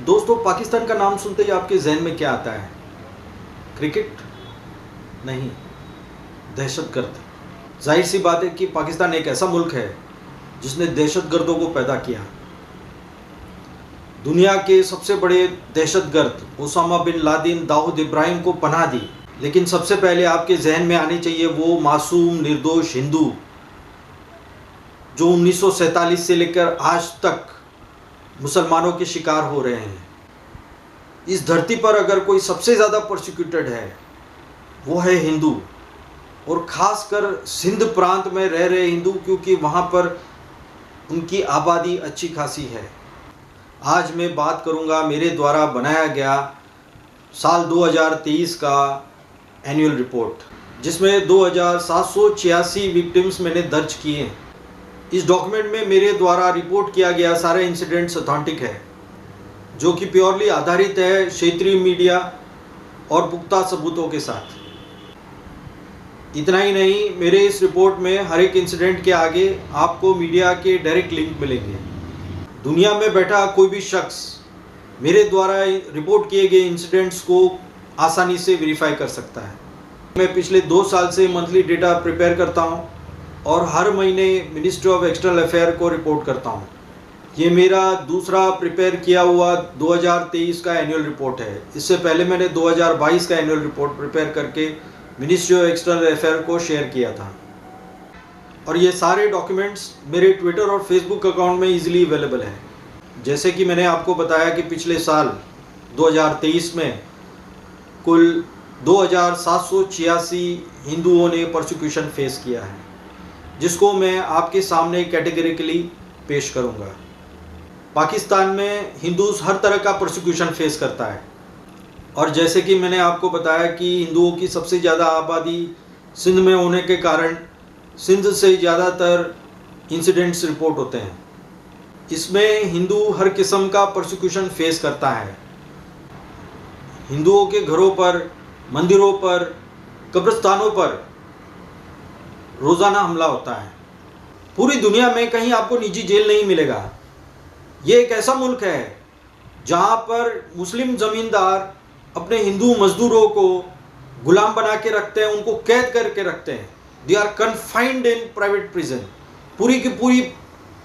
दोस्तों, पाकिस्तान का नाम सुनते ही आपके जहन में क्या आता है? क्रिकेट? नहीं, दहशतगर्द। जाहिर सी बात है कि पाकिस्तान एक ऐसा मुल्क है जिसने दहशतगर्दों को पैदा किया। दुनिया के सबसे बड़े दहशतगर्द Osama bin Laden, Dawood Ibrahim को पनाह दी। लेकिन सबसे पहले आपके जहन में आनी चाहिए वो मासूम निर्दोष हिंदू जो 1947 से लेकर आज तक मुसलमानों के शिकार हो रहे हैं। इस धरती पर अगर कोई सबसे ज़्यादा प्रोसिक्यूटेड है वो है हिंदू, और ख़ासकर सिंध प्रांत में रह रहे हिंदू, क्योंकि वहाँ पर उनकी आबादी अच्छी खासी है। आज मैं बात करूँगा मेरे द्वारा बनाया गया साल 2023 का एनुअल रिपोर्ट, जिसमें 2786 विक्टिम्स मैंने दर्ज किए हैं। इस डॉक्यूमेंट में मेरे द्वारा रिपोर्ट किया गया सारे इंसिडेंट्स ऑथेंटिक है, जो कि प्योरली आधारित है क्षेत्रीय मीडिया और पुख्ता सबूतों के साथ। इतना ही नहीं, मेरे इस रिपोर्ट में हर एक इंसिडेंट के आगे आपको मीडिया के डायरेक्ट लिंक मिलेंगे। दुनिया में बैठा कोई भी शख्स मेरे द्वारा रिपोर्ट किए गए इंसिडेंट्स को आसानी से वेरीफाई कर सकता है। मैं पिछले 2 साल से मंथली डेटा प्रिपेयर करता हूँ और हर महीने मिनिस्ट्री ऑफ एक्सटर्नल अफेयर को रिपोर्ट करता हूँ। ये मेरा दूसरा प्रिपेयर किया हुआ 2023 का एनुअल रिपोर्ट है। इससे पहले मैंने 2022 का एनुअल रिपोर्ट प्रिपेयर करके मिनिस्ट्री ऑफ एक्सटर्नल अफेयर को शेयर किया था, और ये सारे डॉक्यूमेंट्स मेरे ट्विटर और फेसबुक अकाउंट में इजीली अवेलेबल हैं। जैसे कि मैंने आपको बताया कि पिछले साल 2023 में कुल 2786 हिंदुओं ने परसिक्यूशन फेस किया है, जिसको मैं आपके सामने कैटेगरिकली पेश करूंगा। पाकिस्तान में हिंदूज हर तरह का परसिक्यूशन फेस करता है, और जैसे कि मैंने आपको बताया कि हिंदुओं की सबसे ज़्यादा आबादी सिंध में होने के कारण सिंध से ज़्यादातर इंसिडेंट्स रिपोर्ट होते हैं। इसमें हिंदू हर किस्म का परसिक्यूशन फेस करता है। हिंदुओं के घरों पर, मंदिरों पर, कब्रिस्तानों पर रोज़ाना हमला होता है। पूरी दुनिया में कहीं आपको निजी जेल नहीं मिलेगा। ये एक ऐसा मुल्क है जहाँ पर मुस्लिम ज़मींदार अपने हिंदू मजदूरों को गुलाम बना के रखते हैं, उनको कैद करके रखते हैं। They are confined in private prison. पूरी की पूरी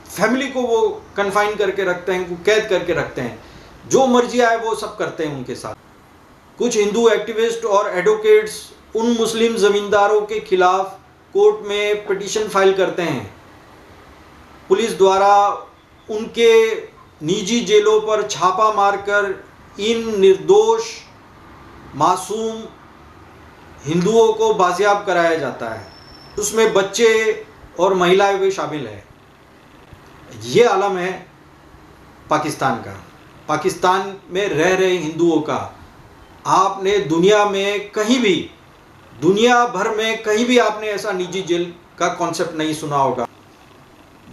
फैमिली को वो कन्फाइन करके रखते हैं, उनको कैद करके रखते हैं। जो मर्जी आए वो सब करते हैं उनके साथ। कुछ हिंदू एक्टिविस्ट और एडवोकेट्स उन मुस्लिम ज़मींदारों के खिलाफ कोर्ट में पिटीशन फाइल करते हैं। पुलिस द्वारा उनके निजी जेलों पर छापा मारकर इन निर्दोष मासूम हिंदुओं को बाजियाब कराया जाता है। उसमें बच्चे और महिलाएं भी शामिल हैं। ये आलम है पाकिस्तान का, पाकिस्तान में रह रहे हिंदुओं का। आपने दुनिया में कहीं भी, दुनिया भर में कहीं भी आपने ऐसा निजी जेल का कॉन्सेप्ट नहीं सुना होगा।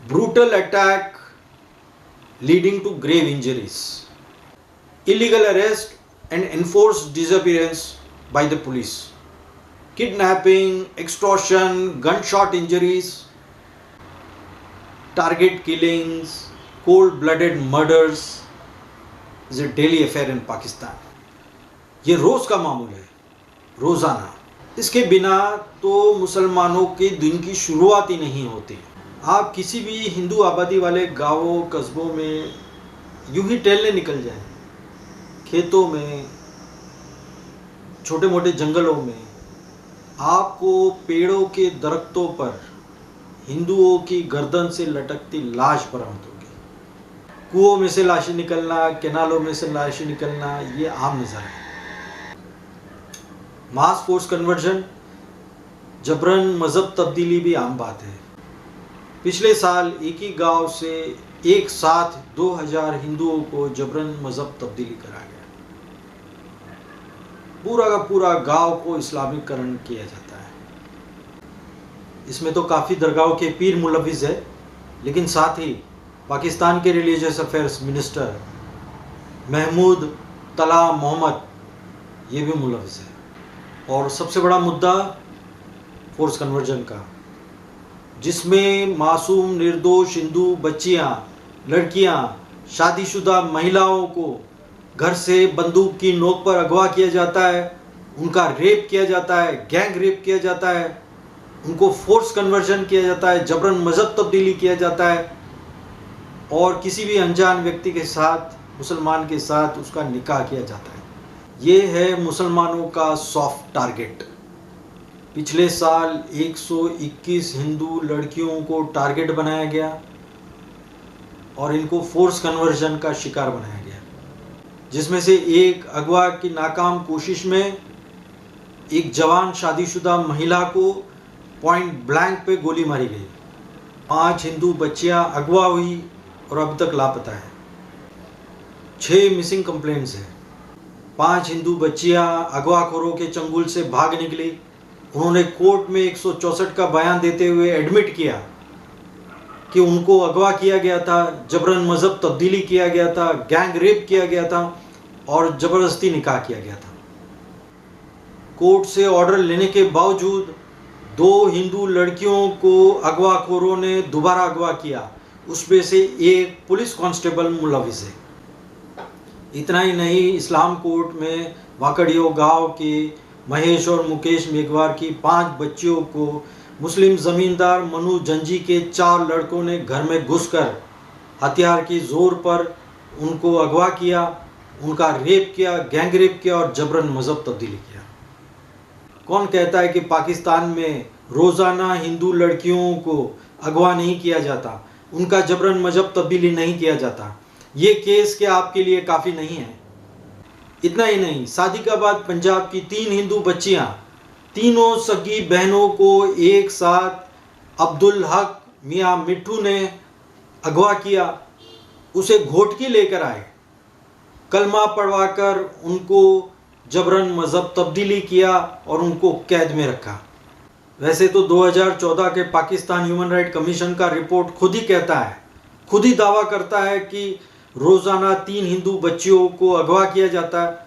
Brutal attack leading to grave injuries, illegal arrest and enforced disappearance by the police, kidnapping, extortion, gunshot injuries, target killings, cold blooded murders is a daily affair in Pakistan. ये रोज़ का मामूल है, रोज़ाना। इसके बिना तो मुसलमानों के दिन की शुरुआत ही नहीं होती। आप किसी भी हिंदू आबादी वाले गांवों, कस्बों में यूं ही टहलने निकल जाएं, खेतों में, छोटे मोटे जंगलों में, आपको पेड़ों के दरख्तों पर हिंदुओं की गर्दन से लटकती लाश बरामद होगी। कुओं में से लाशें निकलना, केनालों में से लाशें निकलना, ये आम नज़र है। मास फोर्स कन्वर्जन, जबरन मज़हब तब्दीली भी आम बात है। पिछले साल एक ही गांव से एक साथ 2000 हिंदुओं को जबरन मज़हब तब्दीली करा गया। पूरा का पूरा गांव को इस्लामीकरण किया जाता है। इसमें तो काफ़ी दरगाहों के पीर मुलविस है, लेकिन साथ ही पाकिस्तान के रिलीजियस अफेयर्स मिनिस्टर महमूद तला मोहम्मद ये भी मुलविस है। और सबसे बड़ा मुद्दा फोर्स कन्वर्जन का, जिसमें मासूम निर्दोष हिंदू बच्चियां, लड़कियां, शादीशुदा महिलाओं को घर से बंदूक की नोक पर अगवा किया जाता है, उनका रेप किया जाता है, गैंग रेप किया जाता है, उनको फोर्स कन्वर्जन किया जाता है, जबरन मज़हब तब्दीली किया जाता है और किसी भी अनजान व्यक्ति के साथ, मुसलमान के साथ उसका निकाह किया जाता है। ये है मुसलमानों का सॉफ्ट टारगेट। पिछले साल 121 हिंदू लड़कियों को टारगेट बनाया गया और इनको फोर्स कन्वर्जन का शिकार बनाया गया, जिसमें से एक अगवा की नाकाम कोशिश में एक जवान शादीशुदा महिला को पॉइंट ब्लैंक पे गोली मारी गई। 5 हिंदू बच्चियां अगवा हुई और अब तक लापता है। 6 मिसिंग कंप्लेंट्स हैं। 5 हिंदू बच्चियां अगवाखोरों के चंगुल से भाग निकली। उन्होंने कोर्ट में 164 का बयान देते हुए एडमिट किया कि उनको अगवा किया गया था, जबरन मज़हब तब्दीली किया गया था, गैंग रेप किया गया था और ज़बरदस्ती निकाह किया गया था। कोर्ट से ऑर्डर लेने के बावजूद 2 हिंदू लड़कियों को अगवाखोरों ने दोबारा अगवा किया, उसमें से एक पुलिस कांस्टेबल मुलविस है। इतना ही नहीं, इस्लाम कोर्ट में वाकड़ियो गांव के महेश और मुकेश मेघवार की 5 बच्चियों को मुस्लिम ज़मींदार मनु जंजी के 4 लड़कों ने घर में घुसकर हथियार के ज़ोर पर उनको अगवा किया, उनका रेप किया, गैंग रेप किया और जबरन मज़हब तब्दीली किया। कौन कहता है कि पाकिस्तान में रोज़ाना हिंदू लड़कियों को अगवा नहीं किया जाता, उनका जबरन मज़हब तब्दीली नहीं किया जाता? ये केस क्या आपके लिए काफ़ी नहीं है? इतना ही नहीं, शादी के बाद पंजाब की 3 हिंदू बच्चियां, तीनों सगी बहनों को एक साथ अब्दुल हक मियाँ मिट्ठू ने अगवा किया। उसे घोटकी लेकर आए, कलमा पढ़वाकर उनको जबरन मज़हब तब्दीली किया और उनको कैद में रखा। वैसे तो 2014 के पाकिस्तान ह्यूमन राइट कमीशन का रिपोर्ट खुद ही कहता है, खुद ही दावा करता है कि रोज़ाना 3 हिंदू बच्चियों को अगवा किया जाता है,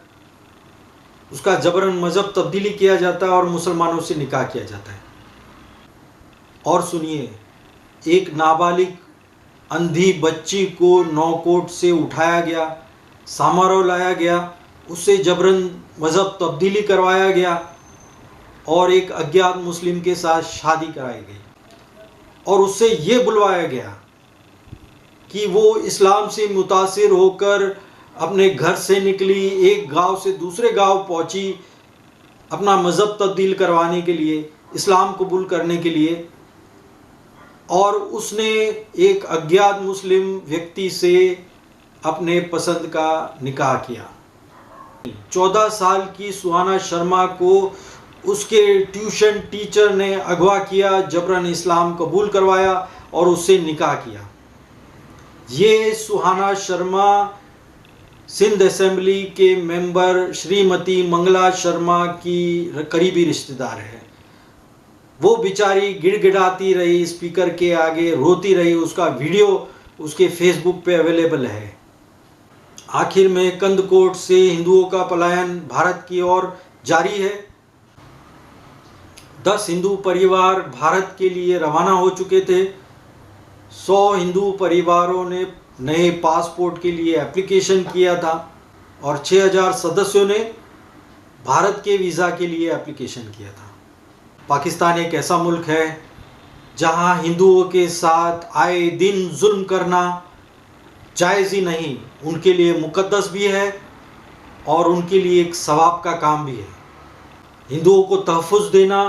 उसका जबरन मज़हब तब्दीली किया जाता है और मुसलमानों से निकाह किया जाता है। और सुनिए, एक नाबालिग अंधी बच्ची को नौकोट से उठाया गया, समारोह लाया गया, उससे जबरन मज़हब तब्दीली करवाया गया और एक अज्ञात मुस्लिम के साथ शादी कराई गई और उससे ये बुलवाया गया कि वो इस्लाम से मुतासिर होकर अपने घर से निकली, एक गांव से दूसरे गांव पहुंची अपना मज़हब तब्दील करवाने के लिए, इस्लाम कबूल करने के लिए, और उसने एक अज्ञात मुस्लिम व्यक्ति से अपने पसंद का निकाह किया। 14 साल की सुहाना शर्मा को उसके ट्यूशन टीचर ने अगवा किया, जबरन इस्लाम कबूल करवाया और उससे निकाह किया। ये सुहाना शर्मा सिंध असेंबली के मेंबर श्रीमती मंगला शर्मा की करीबी रिश्तेदार है। वो बेचारी गिड़गिड़ाती रही स्पीकर के आगे, रोती रही। उसका वीडियो उसके फेसबुक पे अवेलेबल है। आखिर में कंदकोट से हिंदुओं का पलायन भारत की ओर जारी है। 10 हिंदू परिवार भारत के लिए रवाना हो चुके थे। 100 हिंदू परिवारों ने नए पासपोर्ट के लिए एप्लीकेशन किया था और 6000 सदस्यों ने भारत के वीज़ा के लिए एप्लीकेशन किया था। पाकिस्तान एक ऐसा मुल्क है जहां हिंदुओं के साथ आए दिन जुल्म करना जायज़ ही नहीं, उनके लिए मुकद्दस भी है और उनके लिए एक सवाब का काम भी है। हिंदुओं को तहफ़्फ़ुज़ देना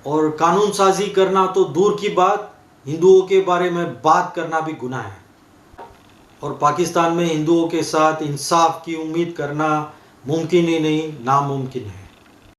और कानून साजी करना तो दूर की बात, हिंदुओं के बारे में बात करना भी गुनाह है। और पाकिस्तान में हिंदुओं के साथ इंसाफ की उम्मीद करना मुमकिन ही नहीं, नामुमकिन है।